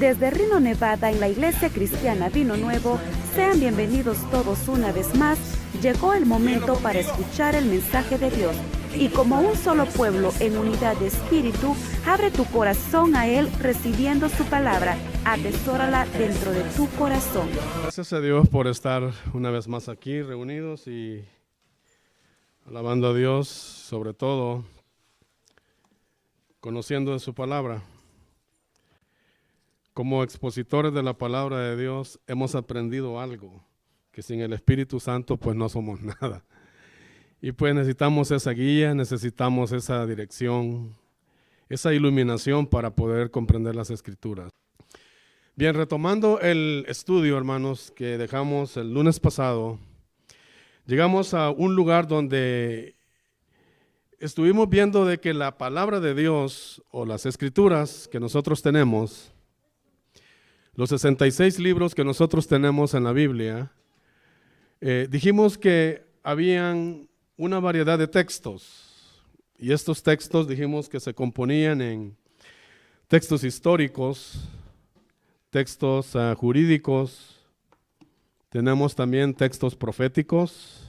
Desde Reno, Nevada, en la Iglesia Cristiana Vino Nuevo, sean bienvenidos todos una vez más. Llegó el momento para escuchar el mensaje de Dios. Y como un solo pueblo en unidad de espíritu, abre tu corazón a Él recibiendo su palabra. Atesórala dentro de tu corazón. Gracias a Dios por estar una vez más aquí reunidos y alabando a Dios, sobre todo conociendo de su palabra. Como expositores de la palabra de Dios hemos aprendido algo, que sin el Espíritu Santo pues no somos nada. Y pues necesitamos esa guía, necesitamos esa dirección, esa iluminación para poder comprender las Escrituras. Bien, retomando el estudio, hermanos, que dejamos el lunes pasado, llegamos a un lugar donde estuvimos viendo de que la palabra de Dios o las Escrituras que nosotros tenemos, los 66 libros que nosotros tenemos en la Biblia, dijimos que habían una variedad de textos, y estos textos dijimos que se componían en textos históricos, textos jurídicos, tenemos también textos proféticos,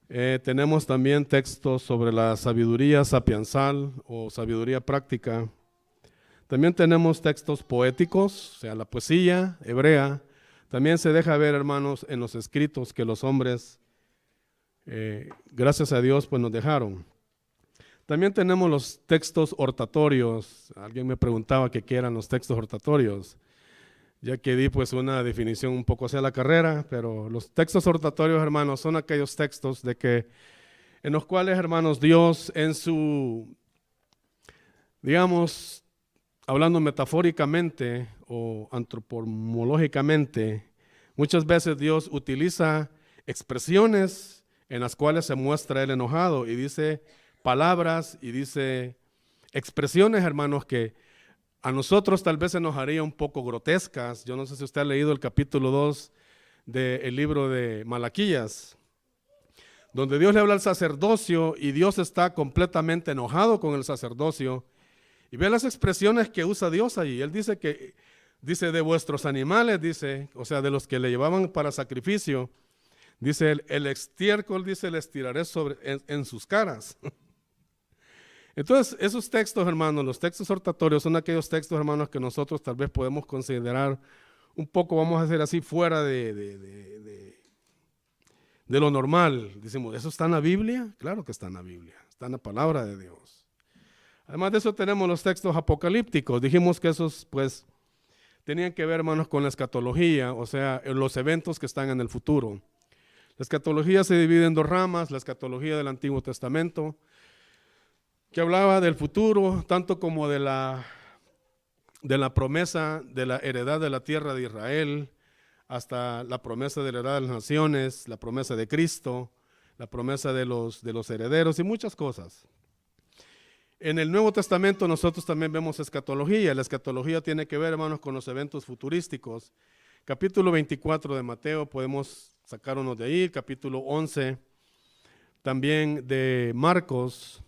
tenemos también textos sobre la sabiduría sapiensal o sabiduría práctica. También tenemos textos poéticos, o sea, la poesía hebrea. También se deja ver, hermanos, en los escritos que los hombres, gracias a Dios, pues nos dejaron. También tenemos los textos hortatorios. Alguien me preguntaba qué eran los textos hortatorios, ya que di pues una definición un poco hacia la carrera, pero los textos hortatorios, hermanos, son aquellos textos en los cuales, hermanos, Dios en su, digamos, hablando metafóricamente o antropomológicamente, muchas veces Dios utiliza expresiones en las cuales se muestra Él enojado y dice palabras y dice expresiones, hermanos, que a nosotros tal vez se nos haría un poco grotescas. Yo no sé si usted ha leído el capítulo 2 del libro de Malaquías, donde Dios le habla al sacerdocio y Dios está completamente enojado con el sacerdocio. Y ve las expresiones que usa Dios allí. Él dice de vuestros animales, dice, o sea, de los que le llevaban para sacrificio, dice el estiércol, dice, les tiraré en sus caras. Entonces, esos textos, hermanos, los textos hortatorios son aquellos textos, hermanos, que nosotros tal vez podemos considerar un poco, vamos a decir así, fuera de lo normal. Decimos, ¿eso está en la Biblia? Claro que está en la Biblia, está en la palabra de Dios. Además de eso tenemos los textos apocalípticos. Dijimos que esos pues tenían que ver, hermanos, con la escatología, o sea, los eventos que están en el futuro. La escatología se divide en dos ramas: la escatología del Antiguo Testamento, que hablaba del futuro, tanto como de la promesa de la heredad de la tierra de Israel, hasta la promesa de la heredad de las naciones, la promesa de Cristo, la promesa de los herederos y muchas cosas. En el Nuevo Testamento nosotros también vemos escatología. La escatología tiene que ver, hermanos, con los eventos futurísticos. Capítulo 24 de Mateo, podemos sacar uno de ahí. Capítulo 11 también de Marcos.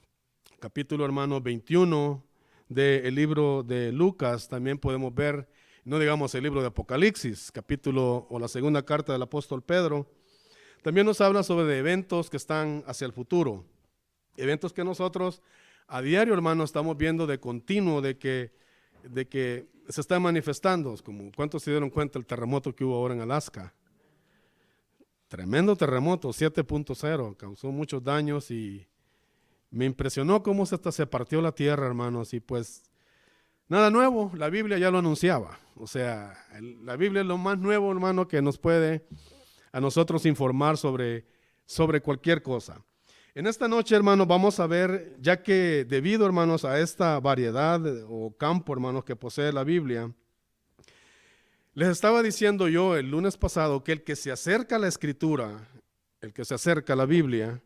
Capítulo, hermano, 21 del libro de Lucas. También podemos ver, no digamos el libro de Apocalipsis, capítulo o la segunda carta del apóstol Pedro. También nos habla sobre eventos que están hacia el futuro. Eventos que nosotros a diario, hermano, estamos viendo de continuo de que se están manifestando. Como ¿cuántos se dieron cuenta el terremoto que hubo ahora en Alaska? Tremendo terremoto, 7.0, causó muchos daños y me impresionó cómo se partió la tierra, hermanos. Y pues nada nuevo, la Biblia ya lo anunciaba. O sea, la Biblia es lo más nuevo, hermano, que nos puede a nosotros informar sobre cualquier cosa. En esta noche, hermanos, vamos a ver, ya que debido, hermanos, a esta variedad o campo, hermanos, que posee la Biblia, les estaba diciendo yo el lunes pasado que el que se acerca a la Escritura, el que se acerca a la Biblia,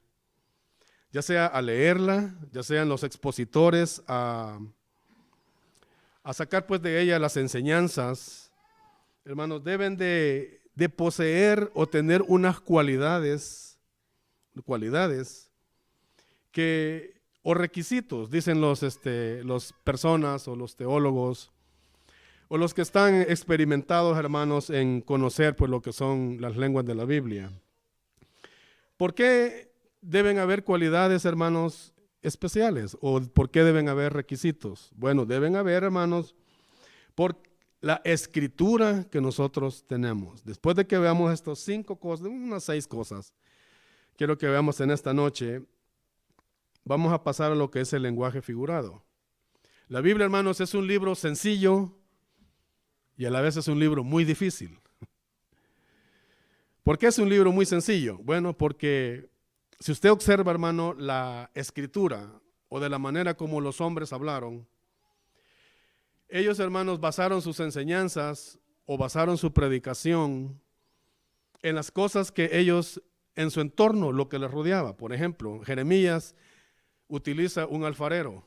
ya sea a leerla, ya sean los expositores a sacar pues de ella las enseñanzas, hermanos, deben de poseer o tener unas cualidades o requisitos, dicen los personas o los teólogos, o los que están experimentados, hermanos, en conocer pues lo que son las lenguas de la Biblia. ¿Por qué deben haber cualidades, hermanos, especiales? ¿O por qué deben haber requisitos? Bueno, deben haber, hermanos, por la escritura que nosotros tenemos. Después de que veamos estas 5 cosas, unas 6 cosas, quiero que veamos en esta noche, vamos a pasar a lo que es el lenguaje figurado. La Biblia, hermanos, es un libro sencillo y a la vez es un libro muy difícil. ¿Por qué es un libro muy sencillo? Bueno, porque si usted observa, hermano, la escritura o de la manera como los hombres hablaron, ellos, hermanos, basaron sus enseñanzas o basaron su predicación en las cosas que ellos, en su entorno, lo que les rodeaba. Por ejemplo, Jeremías utiliza un alfarero.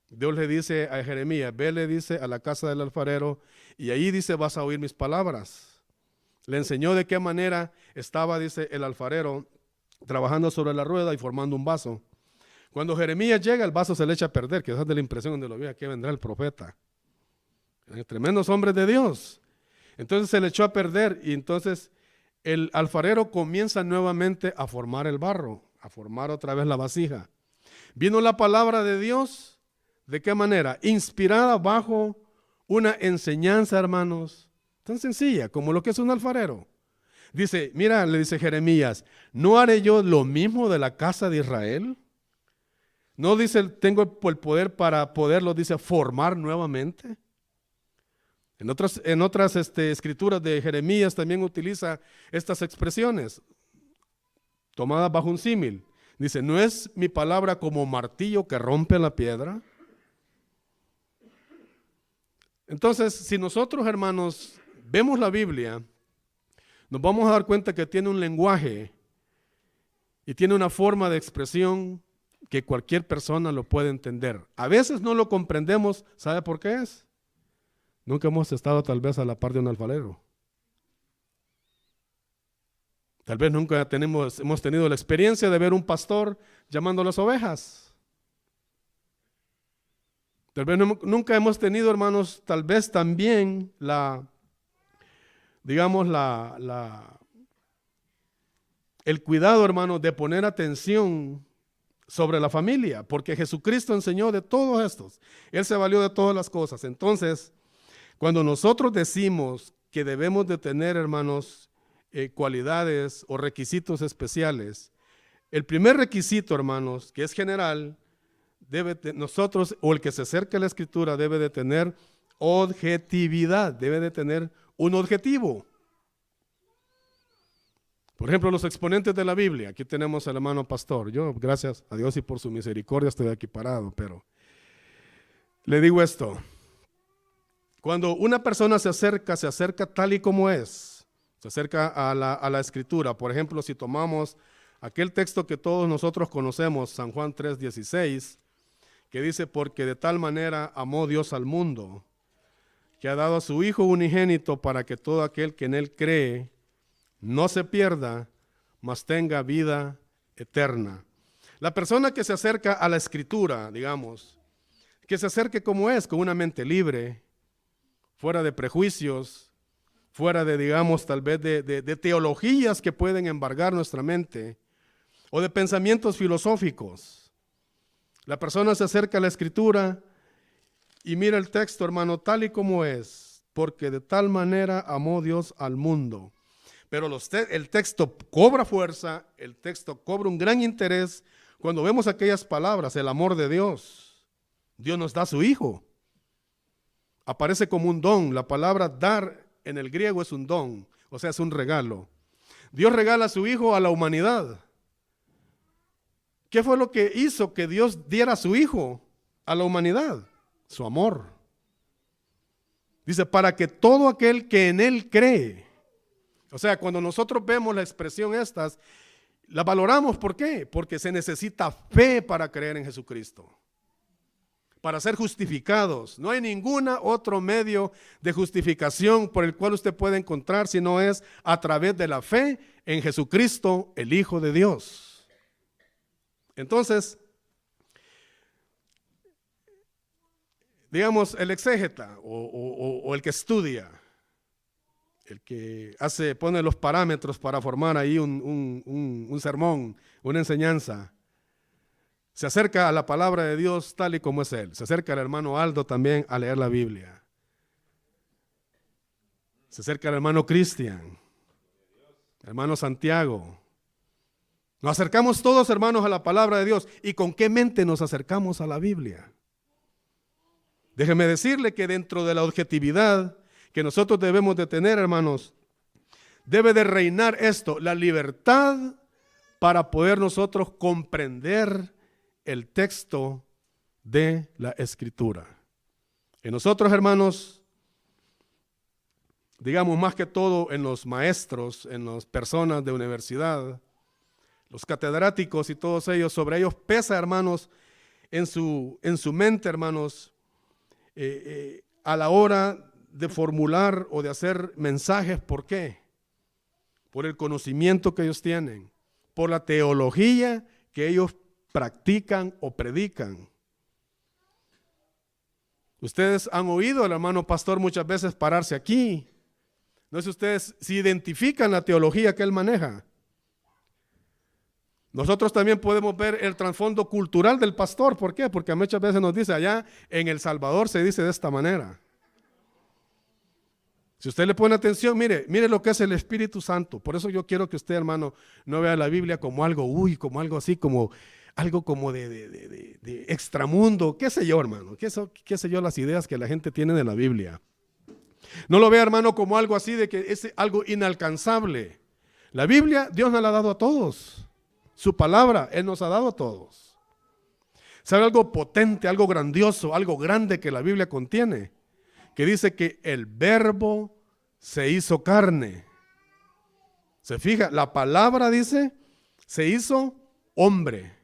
Dios le dice a Jeremías, ve, le dice, a la casa del alfarero, y ahí dice, vas a oír mis palabras. Le enseñó de qué manera estaba, dice, el alfarero trabajando sobre la rueda y formando un vaso. Cuando Jeremías llega, el vaso se le echa a perder, que esa es de la impresión donde lo vi, aquí vendrá el profeta. Tremendos hombres de Dios. Entonces se le echó a perder y entonces el alfarero comienza nuevamente a formar el barro, a formar otra vez la vasija. Vino la palabra de Dios, ¿de qué manera? Inspirada bajo una enseñanza, hermanos, tan sencilla como lo que es un alfarero. Dice, mira, le dice Jeremías, ¿no haré yo lo mismo de la casa de Israel? No dice, tengo el poder para poderlo, dice, formar nuevamente. En otras escrituras de Jeremías también utiliza estas expresiones, tomadas bajo un símil. Dice, ¿no es mi palabra como martillo que rompe la piedra? Entonces, si nosotros, hermanos, vemos la Biblia, nos vamos a dar cuenta que tiene un lenguaje y tiene una forma de expresión que cualquier persona lo puede entender. A veces no lo comprendemos, ¿sabe por qué es? Nunca hemos estado tal vez a la par de un alfarero. Tal vez nunca hemos tenido la experiencia de ver un pastor llamando a las ovejas. Tal vez nunca hemos tenido, hermanos, tal vez también el cuidado, hermanos, de poner atención sobre la familia, porque Jesucristo enseñó de todos estos. Él se valió de todas las cosas. Entonces, cuando nosotros decimos que debemos de tener, hermanos, cualidades o requisitos especiales, el primer requisito, hermanos, que es general, nosotros, o el que se acerca a la Escritura, debe de tener objetividad, debe de tener un objetivo. Por ejemplo, los exponentes de la Biblia, aquí tenemos al hermano pastor. Yo, gracias a Dios y por su misericordia, estoy aquí parado, pero le digo esto. Cuando una persona se acerca tal y como es, se acerca a la Escritura. Por ejemplo, si tomamos aquel texto que todos nosotros conocemos, San Juan 3:16, que dice, porque de tal manera amó Dios al mundo, que ha dado a su Hijo unigénito para que todo aquel que en Él cree no se pierda, mas tenga vida eterna. La persona que se acerca a la Escritura, digamos, que se acerque como es, con una mente libre, fuera de prejuicios, fuera de, digamos, tal vez de teologías que pueden embargar nuestra mente, o de pensamientos filosóficos. La persona se acerca a la Escritura y mira el texto, hermano, tal y como es, porque de tal manera amó Dios al mundo. Pero el texto cobra fuerza, el texto cobra un gran interés cuando vemos aquellas palabras, el amor de Dios. Dios nos da a su Hijo. Aparece como un don. La palabra dar en el griego es un don, o sea, es un regalo. Dios regala a su Hijo a la humanidad. ¿Qué fue lo que hizo que Dios diera a su Hijo a la humanidad? Su amor. Dice, para que todo aquel que en Él cree. O sea, cuando nosotros vemos la expresión estas, la valoramos. ¿Por qué? Porque se necesita fe para creer en Jesucristo, para ser justificados. No hay ningún otro medio de justificación por el cual usted puede encontrar, sino es a través de la fe en Jesucristo, el Hijo de Dios. Entonces, digamos, el exégeta o el que estudia, el que pone los parámetros para formar ahí un sermón, una enseñanza, se acerca a la palabra de Dios tal y como es él. Se acerca al hermano Aldo también a leer la Biblia. Se acerca al hermano Cristian, hermano Santiago. Nos acercamos todos, hermanos, a la palabra de Dios. ¿Y con qué mente nos acercamos a la Biblia? Déjeme decirle que dentro de la objetividad que nosotros debemos de tener, hermanos, debe de reinar esto, la libertad para poder nosotros comprender el texto de la Escritura. En nosotros, hermanos, digamos más que todo en los maestros, en las personas de universidad, los catedráticos y todos ellos, sobre ellos pesa, hermanos, en su mente, hermanos, a la hora de formular o de hacer mensajes. ¿Por qué? Por el conocimiento que ellos tienen, por la teología que ellos practican o predican. Ustedes han oído al hermano pastor muchas veces pararse aquí. No sé si ustedes identifican la teología que él maneja. Nosotros también podemos ver el trasfondo cultural del pastor. ¿Por qué? Porque muchas veces nos dice, allá en El Salvador se dice de esta manera. Si usted le pone atención, mire lo que es el Espíritu Santo. Por eso yo quiero que usted, hermano, no vea la Biblia como algo, como algo así, como algo como de extramundo, qué sé yo, hermano, qué sé yo, las ideas que la gente tiene de la Biblia. No lo vea, hermano, como algo así de que es algo inalcanzable. La Biblia, Dios nos la ha dado a todos. Su palabra, Él nos ha dado a todos. ¿Sabe algo potente, algo grandioso, algo grande que la Biblia contiene? Que dice que el Verbo se hizo carne. ¿Se fija? La palabra dice, se hizo hombre.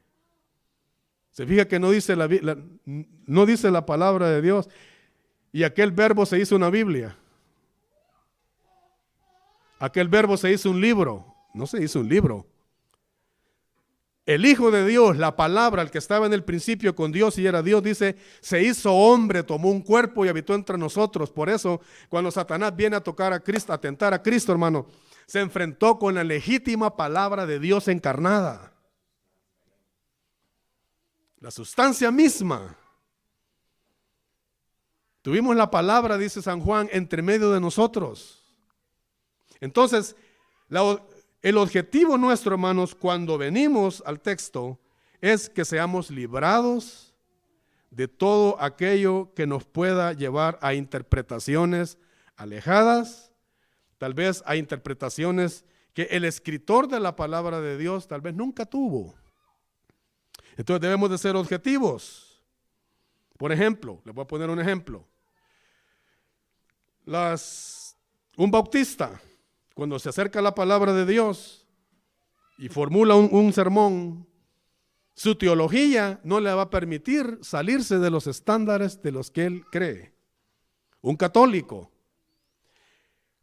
Se fija que no dice la palabra de Dios, y aquel verbo se hizo una Biblia. Aquel verbo se hizo un libro. No se hizo un libro. El Hijo de Dios, la palabra, el que estaba en el principio con Dios y era Dios, dice, se hizo hombre, tomó un cuerpo y habitó entre nosotros. Por eso, cuando Satanás viene a tocar a Cristo, a tentar a Cristo, hermano, se enfrentó con la legítima palabra de Dios encarnada. La sustancia misma. Tuvimos la palabra, dice San Juan, entre medio de nosotros. Entonces, el objetivo nuestro, hermanos, cuando venimos al texto, es que seamos librados de todo aquello que nos pueda llevar a interpretaciones alejadas, tal vez a interpretaciones que el escritor de la palabra de Dios tal vez nunca tuvo. Entonces debemos de ser objetivos. Por ejemplo, les voy a poner un ejemplo. Un bautista, cuando se acerca a la palabra de Dios y formula un sermón, su teología no le va a permitir salirse de los estándares de los que él cree. Un católico,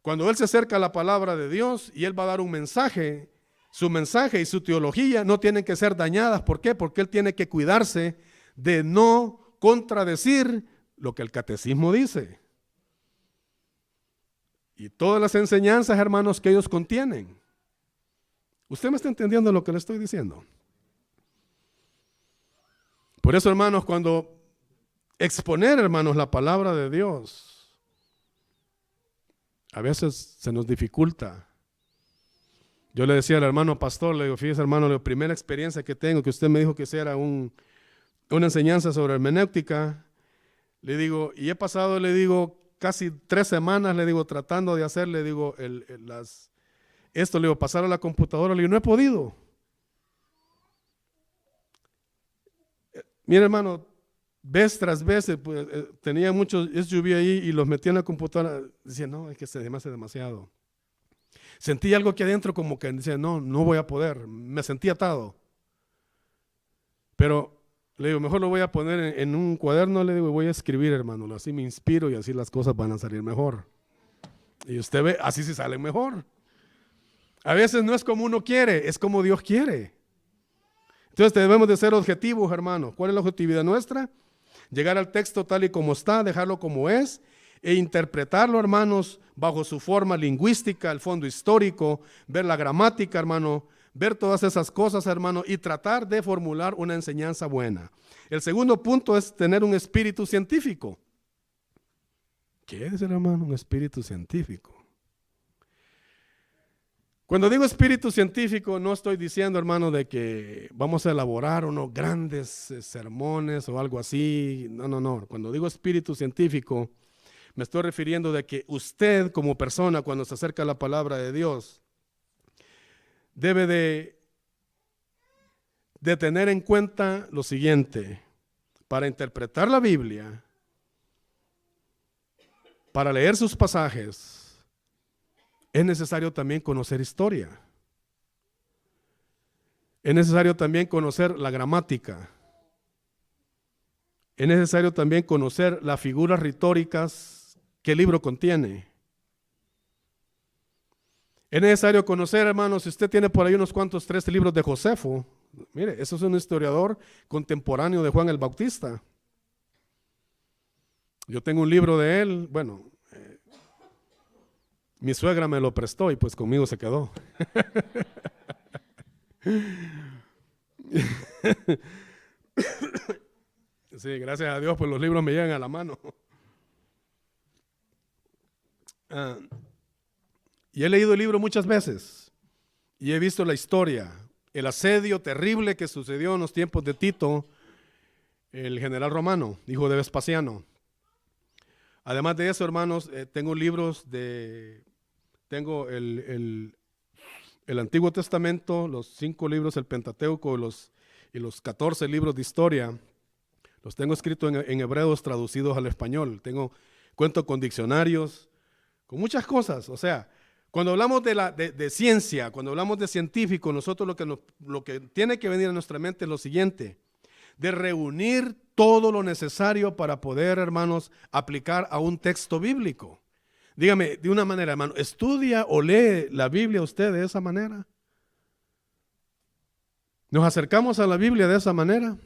cuando él se acerca a la palabra de Dios y él va a dar un mensaje, su mensaje y su teología no tienen que ser dañadas. ¿Por qué? Porque él tiene que cuidarse de no contradecir lo que el catecismo dice. Y todas las enseñanzas, hermanos, que ellos contienen. ¿Usted me está entendiendo lo que le estoy diciendo? Por eso, hermanos, cuando exponer, hermanos, la palabra de Dios, a veces se nos dificulta. Yo le decía al hermano pastor, le digo, fíjese, hermano, la primera experiencia que tengo, que usted me dijo que hiciera una enseñanza sobre hermenéutica, le digo, y he pasado, le digo, casi 3 semanas, le digo, tratando de hacer, le digo, esto, le digo, pasar a la computadora, le digo, no he podido. Mira, hermano, vez tras vez, pues, tenía muchos SUV ahí y los metía en la computadora, decía, no, es que se me hace demasiado. Sentí algo aquí adentro como que decía, no voy a poder, me sentí atado. Pero le digo, mejor lo voy a poner en un cuaderno, le digo, y voy a escribir, hermano, así me inspiro y así las cosas van a salir mejor. Y usted ve, así sí salen mejor. A veces no es como uno quiere, es como Dios quiere. Entonces debemos de ser objetivos, hermano. ¿Cuál es la objetividad nuestra? Llegar al texto tal y como está, dejarlo como es e interpretarlo, hermanos, bajo su forma lingüística, el fondo histórico, ver la gramática, hermano, ver todas esas cosas, hermano, y tratar de formular una enseñanza buena. El segundo punto es tener un espíritu científico. ¿Qué es, hermano, un espíritu científico? Cuando digo espíritu científico, no estoy diciendo, hermano, de que vamos a elaborar unos grandes sermones o algo así. No, no, no. Cuando digo espíritu científico, me estoy refiriendo de que usted como persona, cuando se acerca a la palabra de Dios, debe de tener en cuenta lo siguiente: para interpretar la Biblia, para leer sus pasajes, es necesario también conocer historia. Es necesario también conocer la gramática. Es necesario también conocer las figuras retóricas que el libro contiene. Es necesario conocer, hermanos, si usted tiene por ahí unos cuantos 3 libros de Josefo, mire, eso es un historiador contemporáneo de Juan el Bautista. Yo tengo un libro de él, bueno, mi suegra me lo prestó y pues conmigo se quedó. Sí, gracias a Dios, pues los libros me llegan a la mano. Y he leído el libro muchas veces y he visto la historia, el asedio terrible que sucedió en los tiempos de Tito, el general romano, hijo de Vespasiano. Además de eso, hermanos, tengo libros tengo el Antiguo Testamento, los 5 libros del Pentateuco y los 14 libros de historia. Los tengo escritos en hebreos traducidos al español. Cuento con diccionarios, con muchas cosas. O sea, cuando hablamos de ciencia, cuando hablamos de científico, nosotros lo que tiene que venir a nuestra mente es lo siguiente: de reunir todo lo necesario para poder, hermanos, aplicar a un texto bíblico. Dígame de una manera, hermano, ¿estudia o lee la Biblia usted de esa manera? ¿Nos acercamos a la Biblia de esa manera?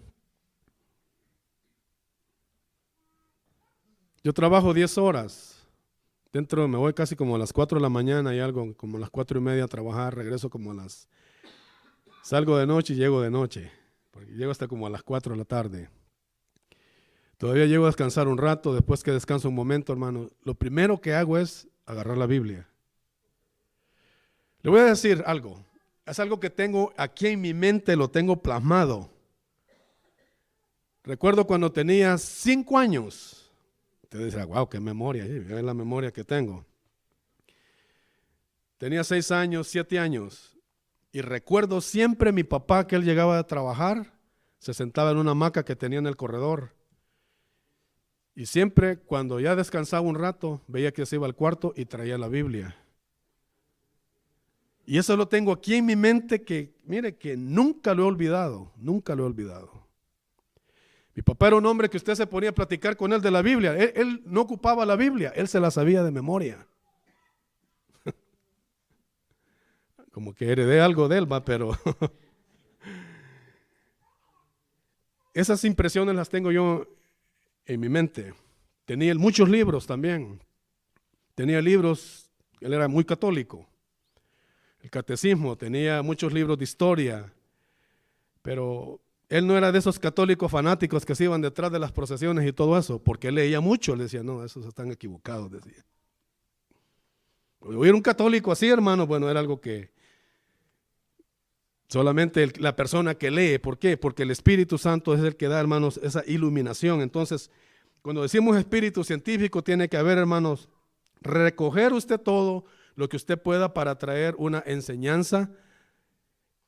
Yo trabajo 10 horas. Me voy casi como a las 4 de la mañana y algo, como a las 4:30 a trabajar, regreso salgo de noche y llego de noche, porque llego hasta como a las 4 de la tarde. Todavía llego a descansar un rato. Después que descanso un momento, hermano, lo primero que hago es agarrar la Biblia. Le voy a decir algo, es algo que tengo aquí en mi mente, lo tengo plasmado. Recuerdo cuando tenía 5 años. Usted dice, wow, qué memoria, es la memoria que tengo. Tenía 6 años, 7 años, y recuerdo siempre mi papá, que él llegaba a trabajar, se sentaba en una hamaca que tenía en el corredor. Y siempre cuando ya descansaba un rato, veía que se iba al cuarto y traía la Biblia. Y eso lo tengo aquí en mi mente que, mire, que nunca lo he olvidado, nunca lo he olvidado. Mi papá era un hombre que usted se ponía a platicar con él de la Biblia. Él no ocupaba la Biblia, él se la sabía de memoria. Como que heredé algo de él, pero esas impresiones las tengo yo en mi mente. Tenía muchos libros también. Tenía libros, él era muy católico. El catecismo, tenía muchos libros de historia, pero él no era de esos católicos fanáticos que se iban detrás de las procesiones y todo eso, porque él leía mucho. Le decía, no, esos están equivocados, decía. Oír un católico así, hermano, bueno, era algo que solamente la persona que lee. ¿Por qué? Porque el Espíritu Santo es el que da, hermanos, esa iluminación. Entonces, cuando decimos espíritu científico, tiene que haber, hermanos, recoger usted todo lo que usted pueda para traer una enseñanza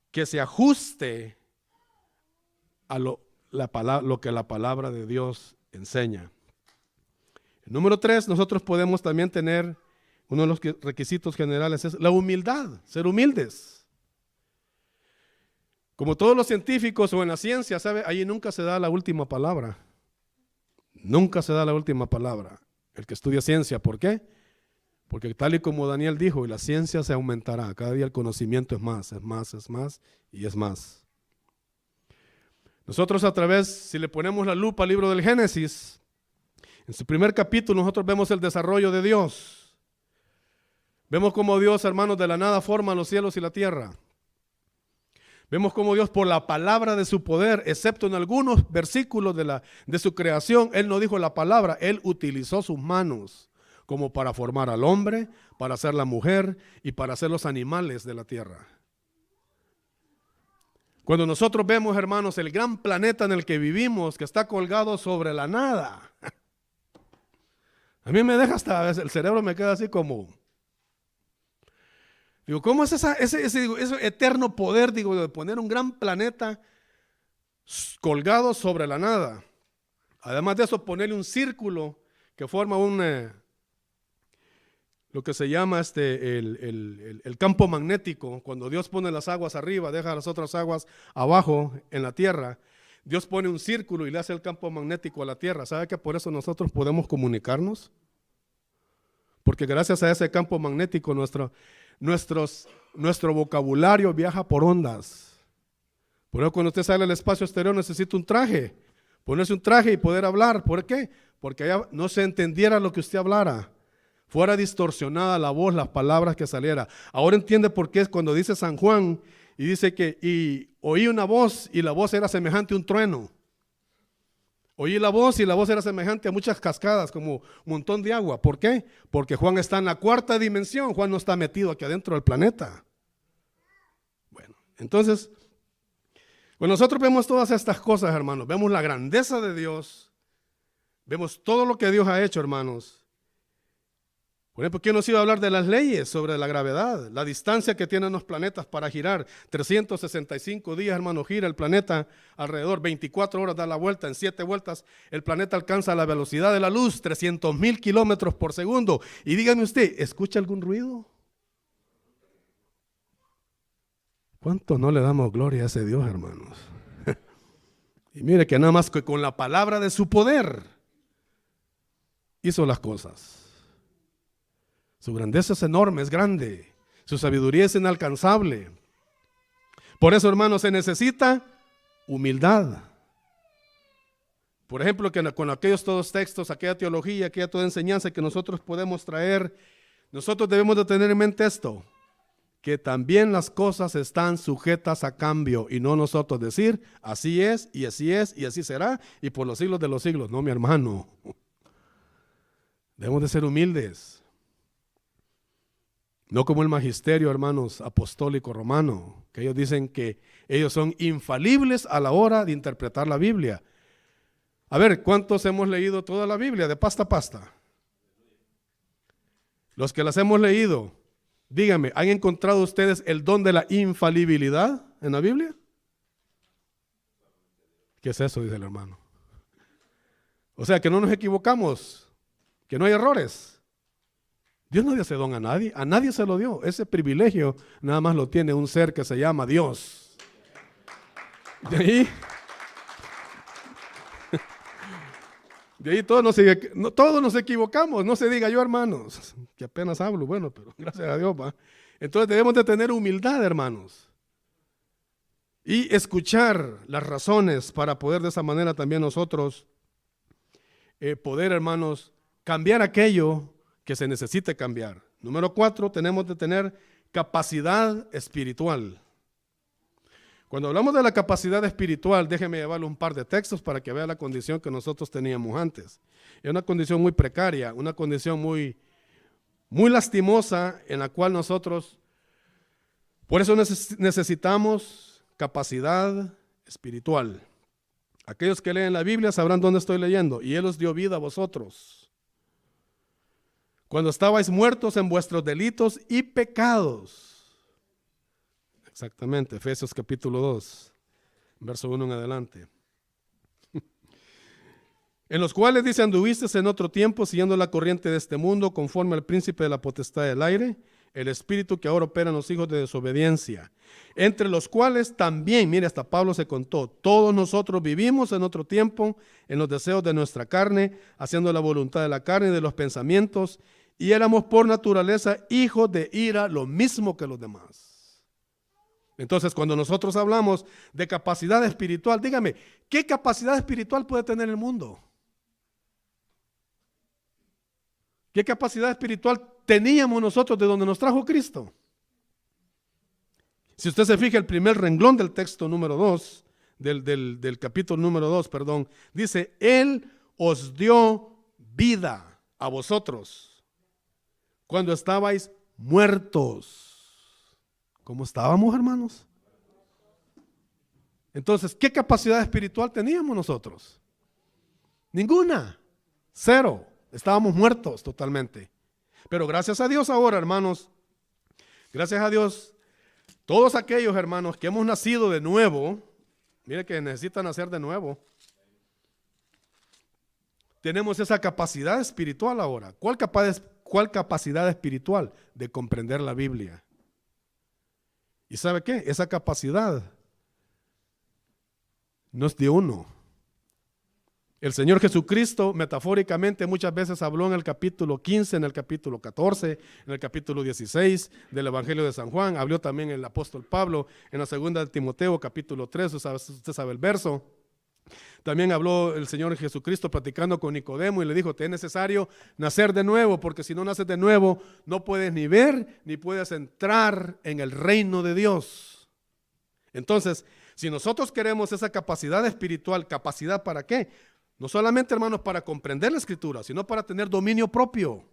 que se ajuste a lo que la palabra de Dios enseña. El número 3, nosotros podemos también tener, uno de los requisitos generales es la humildad, ser humildes. Como todos los científicos o en la ciencia, ¿sabe? Ahí nunca se da la última palabra. Nunca se da la última palabra. El que estudia ciencia, ¿por qué? Porque tal y como Daniel dijo, y la ciencia se aumentará. Cada día el conocimiento es más y es más. Nosotros a través, si le ponemos la lupa al libro del Génesis, en su primer capítulo nosotros vemos el desarrollo de Dios. Vemos cómo Dios, hermanos, de la nada forma los cielos y la tierra. Vemos cómo Dios, por la palabra de su poder, excepto en algunos versículos de su creación, Él no dijo la palabra, Él utilizó sus manos como para formar al hombre, para hacer la mujer y para hacer los animales de la tierra. Cuando nosotros vemos, hermanos, el gran planeta en el que vivimos, que está colgado sobre la nada, a mí me deja hasta, a veces el cerebro me queda así como, digo, ¿cómo es ese eterno poder, digo, de poner un gran planeta colgado sobre la nada? Además de eso, ponerle un círculo que forma lo que se llama el campo magnético. Cuando Dios pone las aguas arriba, deja las otras aguas abajo en la tierra, Dios pone un círculo y le hace el campo magnético a la tierra. ¿Sabe que por eso nosotros podemos comunicarnos? Porque gracias a ese campo magnético nuestro vocabulario viaja por ondas. Por eso cuando usted sale al espacio exterior necesita un traje, ponerse un traje y poder hablar. ¿Por qué? Porque allá no se entendiera lo que usted hablara, fuera distorsionada la voz, las palabras que saliera. Ahora entiende por qué es cuando dice San Juan y dice y oí una voz y la voz era semejante a un trueno. Oí la voz y la voz era semejante a muchas cascadas, como un montón de agua. ¿Por qué? Porque Juan está en la cuarta dimensión. Juan no está metido aquí adentro del planeta. Bueno, entonces, cuando nosotros vemos todas estas cosas, hermanos, vemos la grandeza de Dios, vemos todo lo que Dios ha hecho, hermanos. Por ejemplo, ¿quién nos iba a hablar de las leyes sobre la gravedad? La distancia que tienen los planetas para girar. 365 días, hermano, gira el planeta alrededor. 24 horas da la vuelta. En 7 vueltas el planeta alcanza la velocidad de la luz, 300,000 kilómetros por segundo. Y dígame usted, ¿escucha algún ruido? ¿Cuánto no le damos gloria a ese Dios, hermanos? Y mire que nada más que con la palabra de su poder hizo las cosas. Su grandeza es enorme, es grande. Su sabiduría es inalcanzable. Por eso, hermanos, se necesita humildad. Por ejemplo, que con aquellos todos textos, aquella teología, aquella toda enseñanza que nosotros podemos traer, nosotros debemos de tener en mente esto, que también las cosas están sujetas a cambio y no nosotros decir, así es y así es y así será y por los siglos de los siglos. No, mi hermano. Debemos de ser humildes. No como el magisterio, hermanos, apostólico romano, que ellos dicen que ellos son infalibles a la hora de interpretar la Biblia. A ver, ¿cuántos hemos leído toda la Biblia de pasta a pasta? Los que las hemos leído, díganme, ¿han encontrado ustedes el don de la infalibilidad en la Biblia? ¿Qué es eso? Dice el hermano. O sea, que no nos equivocamos, que no hay errores. Dios no dio ese don a nadie se lo dio. Ese privilegio nada más lo tiene un ser que se llama Dios. De ahí todos nos equivocamos, no se diga yo, hermanos, que apenas hablo, bueno, pero gracias a Dios, va. Entonces debemos de tener humildad, hermanos, y escuchar las razones para poder de esa manera también nosotros poder, hermanos, cambiar aquello que se necesite cambiar. Número 4, tenemos de tener capacidad espiritual. Cuando hablamos de la capacidad espiritual, déjeme llevarle un par de textos para que vea la condición que nosotros teníamos antes. Es una condición muy precaria, una condición muy lastimosa en la cual nosotros, por eso necesitamos capacidad espiritual. Aquellos que leen la Biblia sabrán dónde estoy leyendo. Y Él os dio vida a vosotros cuando estabais muertos en vuestros delitos y pecados. Exactamente, Efesios capítulo 2, verso 1 en adelante. En los cuales dice, anduvisteis en otro tiempo siguiendo la corriente de este mundo, conforme al príncipe de la potestad del aire, el espíritu que ahora opera en los hijos de desobediencia, entre los cuales también, mire, hasta Pablo se contó, todos nosotros vivimos en otro tiempo en los deseos de nuestra carne, haciendo la voluntad de la carne y de los pensamientos, y éramos por naturaleza hijos de ira, lo mismo que los demás. Entonces, cuando nosotros hablamos de capacidad espiritual, dígame, ¿qué capacidad espiritual puede tener el mundo? ¿Qué capacidad espiritual teníamos nosotros de donde nos trajo Cristo? Si usted se fija, el primer renglón del texto número 2, del capítulo número 2, perdón, dice, Él os dio vida a vosotros cuando estabais muertos. ¿Cómo estábamos, hermanos? Entonces, ¿qué capacidad espiritual teníamos nosotros? Ninguna, cero. Estábamos muertos totalmente. Pero gracias a Dios ahora, hermanos, gracias a Dios, todos aquellos hermanos que hemos nacido de nuevo, mire que necesitan nacer de nuevo, tenemos esa capacidad espiritual ahora. ¿Cuál capacidad espiritual? De comprender la Biblia. ¿Y sabe qué? Esa capacidad no es de uno. El Señor Jesucristo metafóricamente muchas veces habló en el capítulo 15, en el capítulo 14, en el capítulo 16 del Evangelio de San Juan. Habló también el apóstol Pablo en la segunda de Timoteo, capítulo 3, usted sabe el verso. También habló el Señor Jesucristo platicando con Nicodemo y le dijo, te es necesario nacer de nuevo, porque si no naces de nuevo, no puedes ni ver, ni puedes entrar en el reino de Dios. Entonces, si nosotros queremos esa capacidad espiritual, ¿capacidad para qué? No solamente, hermanos, para comprender la Escritura, sino para tener dominio propio,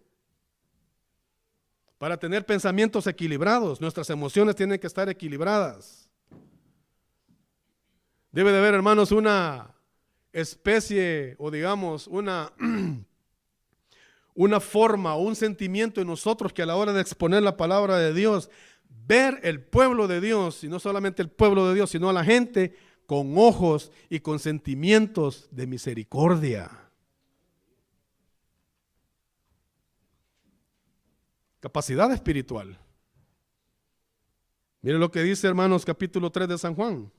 para tener pensamientos equilibrados. Nuestras emociones tienen que estar equilibradas. Debe de haber, hermanos, una especie o digamos una forma o un sentimiento en nosotros que a la hora de exponer la palabra de Dios, ver el pueblo de Dios, y no solamente el pueblo de Dios, sino a la gente con ojos y con sentimientos de misericordia. Capacidad espiritual. Miren lo que dice, hermanos, capítulo 3 de San Juan.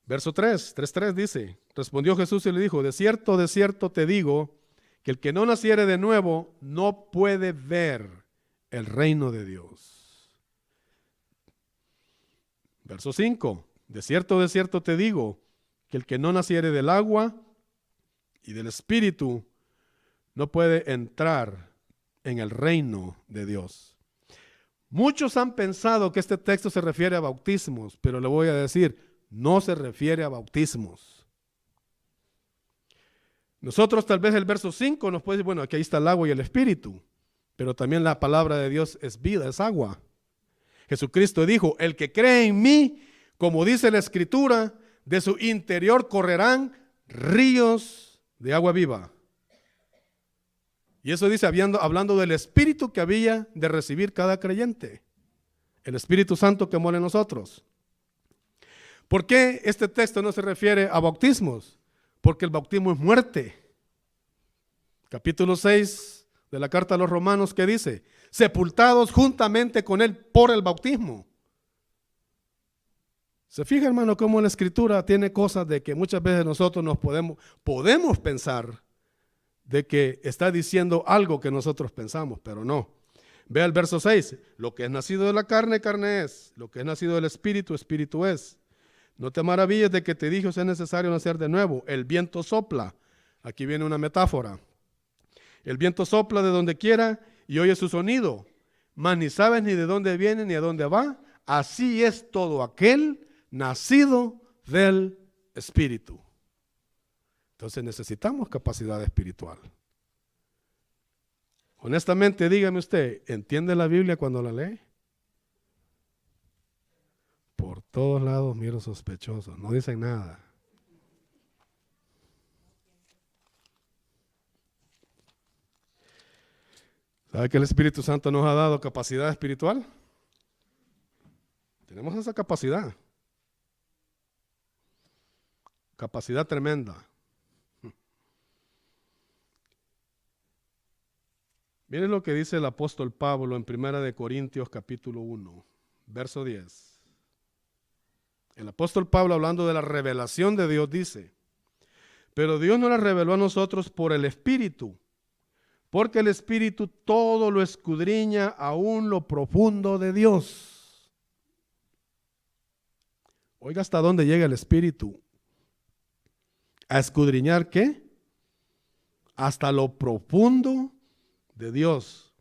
Verso 3:3 dice, respondió Jesús y le dijo, de cierto te digo, que el que no naciere de nuevo no puede ver el reino de Dios. Verso 5, de cierto te digo, que el que no naciere del agua y del Espíritu no puede entrar en el reino de Dios. Muchos han pensado que este texto se refiere a bautismos, pero le voy a decir, no se refiere a bautismos. Nosotros tal vez el verso 5 nos puede decir, bueno, aquí está el agua y el Espíritu, pero también la palabra de Dios es vida, es agua. Jesucristo dijo, el que cree en mí, como dice la Escritura, de su interior correrán ríos de agua viva. Y eso dice hablando del Espíritu que había de recibir cada creyente, el Espíritu Santo que mora en nosotros. ¿Por qué este texto no se refiere a bautismos? Porque el bautismo es muerte. Capítulo 6 de la carta a los Romanos, ¿qué dice? Sepultados juntamente con él por el bautismo. Se fija, hermano, cómo la Escritura tiene cosas de que muchas veces nosotros nos podemos pensar de que está diciendo algo que nosotros pensamos, pero no. Vea el verso 6, lo que es nacido de la carne, carne es, lo que es nacido del Espíritu, Espíritu es. No te maravilles de que te dijo si es necesario nacer de nuevo. El viento sopla. Aquí viene una metáfora. El viento sopla de donde quiera y oye su sonido, mas ni sabes ni de dónde viene ni a dónde va. Así es todo aquel nacido del Espíritu. Entonces necesitamos capacidad espiritual. Honestamente, dígame usted, ¿entiende la Biblia cuando la lee? Por todos lados miro sospechosos, no dicen nada. ¿Sabe que el Espíritu Santo nos ha dado capacidad espiritual? Tenemos esa capacidad. Capacidad tremenda. Miren lo que dice el apóstol Pablo en 1 Corintios capítulo 1, verso 10. El apóstol Pablo, hablando de la revelación de Dios, dice, pero Dios nos la reveló a nosotros por el Espíritu, porque el Espíritu todo lo escudriña aún lo profundo de Dios. Oiga hasta dónde llega el Espíritu. A escudriñar, ¿qué? Hasta lo profundo de Dios.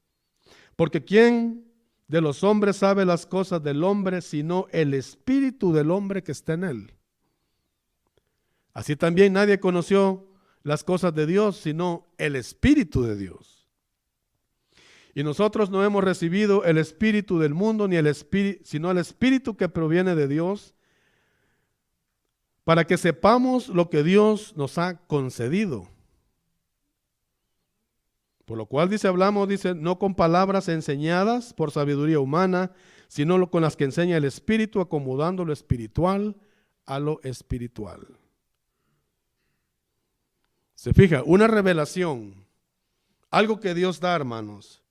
Porque ¿quién de los hombres sabe las cosas del hombre sino el espíritu del hombre que está en él? Así también nadie conoció las cosas de Dios sino el espíritu de Dios. Y nosotros no hemos recibido el espíritu del mundo ni el espíritu, sino el espíritu que proviene de Dios, para que sepamos lo que Dios nos ha concedido. Por lo cual hablamos, no con palabras enseñadas por sabiduría humana, sino con las que enseña el Espíritu, acomodando lo espiritual a lo espiritual. Se fija, una revelación, algo que Dios da, hermanos,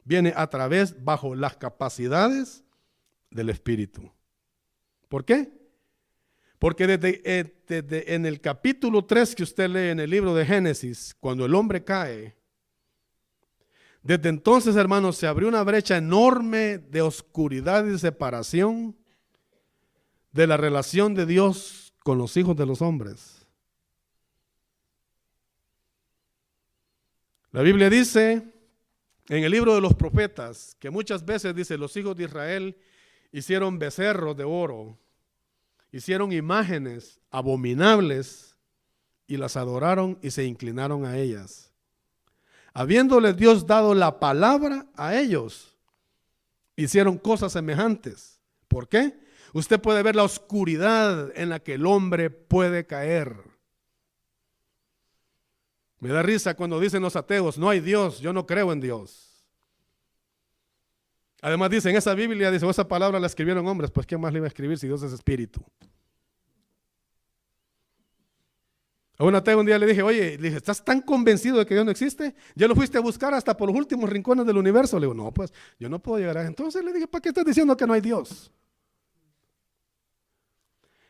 viene a través, bajo las capacidades del Espíritu. ¿Por qué? Porque desde en el capítulo 3 que usted lee en el libro de Génesis, cuando el hombre cae, desde entonces, hermanos, se abrió una brecha enorme de oscuridad y de separación de la relación de Dios con los hijos de los hombres. La Biblia dice en el libro de los profetas que muchas veces dice los hijos de Israel hicieron becerros de oro, hicieron imágenes abominables y las adoraron y se inclinaron a ellas. Habiéndole Dios dado la palabra a ellos, hicieron cosas semejantes. ¿Por qué? Usted puede ver la oscuridad en la que el hombre puede caer. Me da risa cuando dicen los ateos, no hay Dios, yo no creo en Dios. Además dice, en esa Biblia, dice, esa palabra la escribieron hombres, pues ¿qué más le iba a escribir si Dios es espíritu? A un ateo un día le dije, oye, ¿estás tan convencido de que Dios no existe? ¿Ya lo fuiste a buscar hasta por los últimos rincones del universo? Le digo, no, pues yo no puedo llegar a eso. Entonces le dije, ¿para qué estás diciendo que no hay Dios?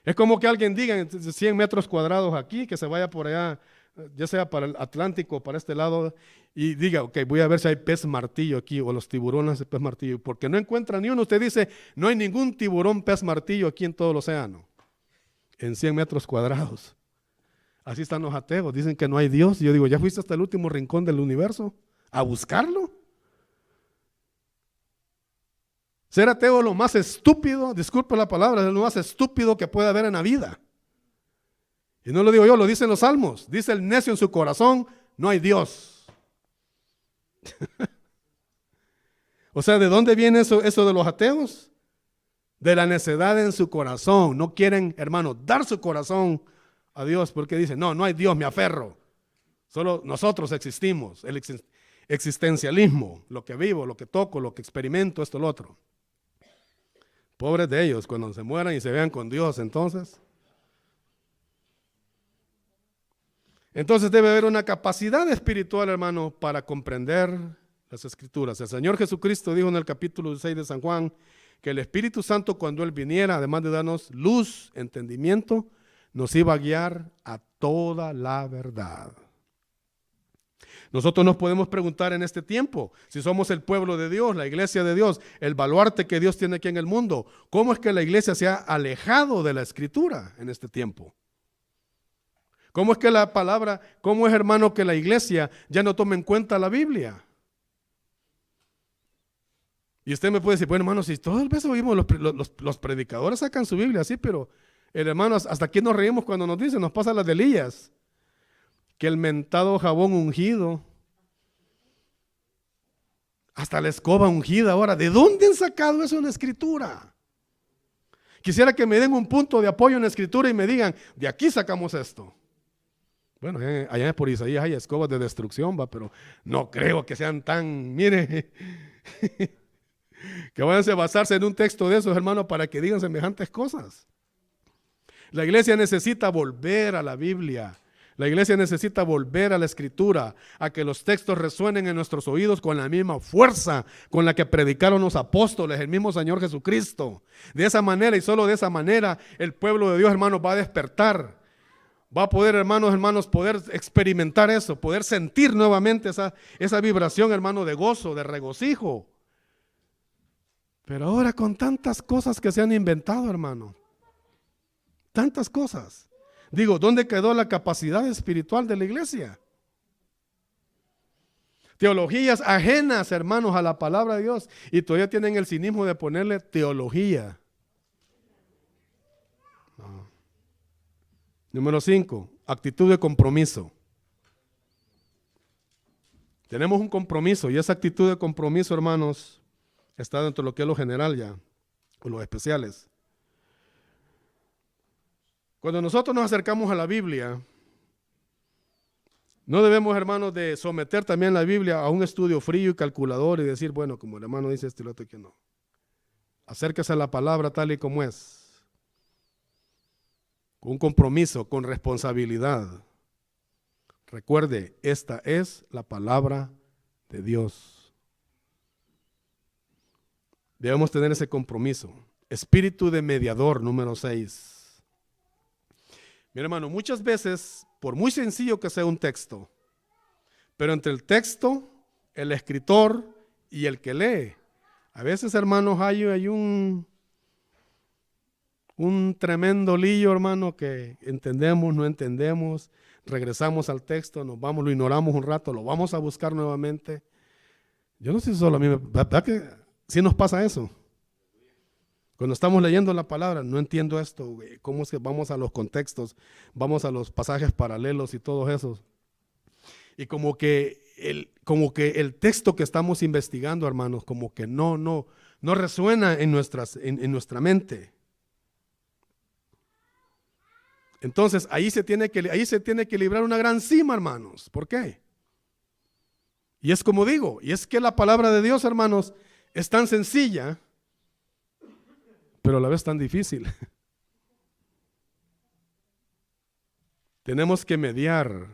Es como que alguien diga en 100 metros cuadrados aquí, que se vaya por allá, ya sea para el Atlántico, para este lado, y diga, ok, voy a ver si hay pez martillo aquí, o los tiburones de pez martillo, porque no encuentra ni uno. Usted dice, no hay ningún tiburón pez martillo aquí en todo el océano, en 100 metros cuadrados. Así están los ateos, dicen que no hay Dios. Y yo digo, ¿ya fuiste hasta el último rincón del universo a buscarlo? Ser ateo es lo más estúpido, disculpe la palabra, es lo más estúpido que puede haber en la vida. Y no lo digo yo, lo dicen los salmos. Dice el necio en su corazón, no hay Dios. O sea, ¿de dónde viene eso de los ateos? De la necedad en su corazón. No quieren, hermano, dar su corazón a Dios, porque dicen, no hay Dios, me aferro. Solo nosotros existimos, el existencialismo, lo que vivo, lo que toco, lo que experimento, esto, lo otro. Pobres de ellos, cuando se mueran y se vean con Dios, entonces debe haber una capacidad espiritual, hermano, para comprender las Escrituras. El Señor Jesucristo dijo en el capítulo 6 de San Juan, que el Espíritu Santo, cuando Él viniera, además de darnos luz, entendimiento, nos iba a guiar a toda la verdad. Nosotros nos podemos preguntar en este tiempo, si somos el pueblo de Dios, la iglesia de Dios, el baluarte que Dios tiene aquí en el mundo, ¿cómo es que la iglesia se ha alejado de la Escritura en este tiempo? ¿Cómo es que la palabra, cómo es, hermano, que la iglesia ya no toma en cuenta la Biblia? Y usted me puede decir, bueno, hermano, si todo el veces oímos los predicadores sacan su Biblia así, pero el hermano, hasta aquí nos reímos cuando nos dicen, nos pasa las de Elías, que el mentado jabón ungido, hasta la escoba ungida. Ahora, ¿de dónde han sacado eso en la Escritura? Quisiera que me den un punto de apoyo en la Escritura y me digan, de aquí sacamos esto. Bueno, allá por Isaías hay escobas de destrucción, pero no creo que sean tan, mire, que vayan a basarse en un texto de esos, hermanos, para que digan semejantes cosas. La iglesia necesita volver a la Biblia. La iglesia necesita volver a la Escritura, a que los textos resuenen en nuestros oídos con la misma fuerza con la que predicaron los apóstoles, el mismo Señor Jesucristo. De esa manera y solo de esa manera el pueblo de Dios, hermanos, va a despertar. Va a poder, hermanos, poder experimentar eso, poder sentir nuevamente esa vibración, hermano, de gozo, de regocijo. Pero ahora con tantas cosas que se han inventado, hermano, Tantas cosas. Digo, ¿dónde quedó la capacidad espiritual de la iglesia? Teologías ajenas, hermanos, a la palabra de Dios, y todavía tienen el cinismo de ponerle teología. No. Número 5, actitud de compromiso. Tenemos un compromiso, y esa actitud de compromiso, hermanos, está dentro de lo que es lo general ya, o los especiales. Cuando nosotros nos acercamos a la Biblia, no debemos, hermanos, de someter también la Biblia a un estudio frío y calculador y decir, bueno, como el hermano dice esto y lo otro, que no. Acérquese a la palabra tal y como es. Con un compromiso, con responsabilidad. Recuerde, esta es la palabra de Dios. Debemos tener ese compromiso. Espíritu de mediador, número 6. Mi hermano, muchas veces, por muy sencillo que sea un texto, pero entre el texto, el escritor y el que lee, a veces, hermanos, hay un tremendo lío, hermano, que entendemos, no entendemos, regresamos al texto, nos vamos, lo ignoramos un rato, lo vamos a buscar nuevamente. Yo no sé si solo a mí, ¿verdad que sí nos pasa eso? Cuando estamos leyendo la palabra, no entiendo esto, cómo es que vamos a los contextos, vamos a los pasajes paralelos y todo eso. Y como que el texto que estamos investigando, hermanos, como que no resuena en nuestra mente. Entonces, ahí se tiene que librar una gran cima, hermanos. ¿Por qué? Y es como digo, y es que la palabra de Dios, hermanos, es tan sencilla, pero a la vez tan difícil. Tenemos que mediar.